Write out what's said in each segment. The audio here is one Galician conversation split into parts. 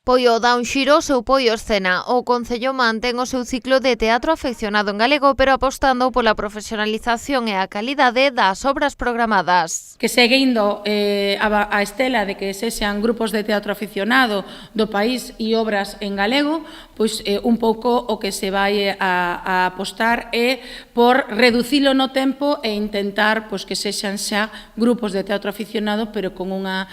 Poio dá un xiro ao seu Poio Escena. O Concello mantén o seu ciclo de teatro afeccionado en galego, pero apostando pola profesionalización e a calidade das obras programadas. Que segue indo a estela de que sexan grupos de teatro aficionado do país e obras en galego, pois un pouco o que se vai a apostar é por reducilo no tempo e intentar pois que sexan xa grupos de teatro aficionado, pero con unha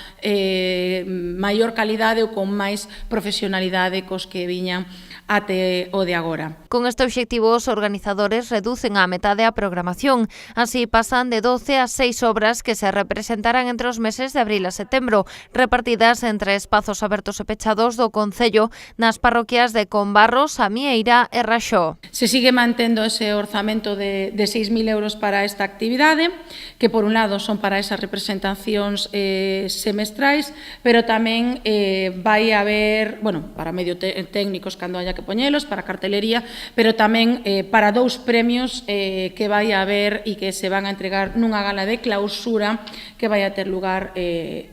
maior calidade ou con máis profesionalidade cos que viñan até o de agora. Con este obxectivo, os organizadores reducen á metade a programación. Así pasan de 12 a 6 obras que se representarán entre os meses de abril a setembro, repartidas entre espazos abertos e pechados do Concello nas parroquias de Combarros, Amieira e Raxó. Se sigue mantendo ese orzamento de 6.000 euros para esta actividade, que por un lado son para esas representacións semestrais, pero tamén vai haber, para medio técnicos cando haya que poñelos, para cartelería, pero tamén para 2 premios que vai haber e que se van a entregar nunha gala de clausura que vai a ter lugar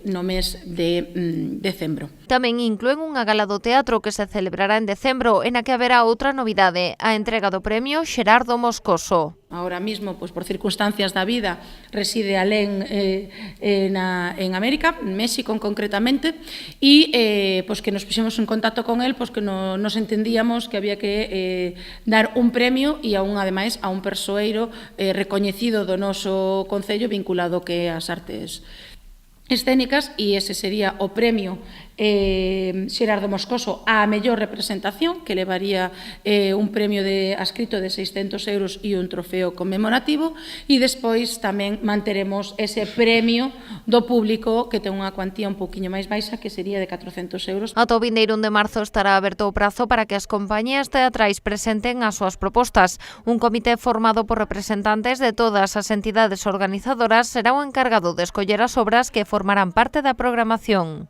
no mes de decembro. Tamén inclúen unha gala do teatro que se celebrará en decembro, en a que haberá outra novidade, a entrega do premio Xerardo Moscoso. Ahora mismo, pois por circunstancias da vida, reside alén en América, en México concretamente, e pois que nos puxemos en contacto con el, pois que nos entendíamos que había que dar un premio e ademais a un persoeiro recoñecido do noso concello vinculado que ás artes escénicas, e ese sería o premio Xerardo Moscoso á mellor representación, que levaría un premio adscrito de 600 euros e un trofeo conmemorativo, e despois tamén manteremos ese premio do público que ten unha cuantía un pouquiño máis baixa, que sería de 400 euros. Ata o vindeiro 1 de marzo estará aberto o prazo para que as compañías teatrais presenten as súas propostas. Un comité formado por representantes de todas as entidades organizadoras será o encargado de escoller as obras que formarán parte da programación.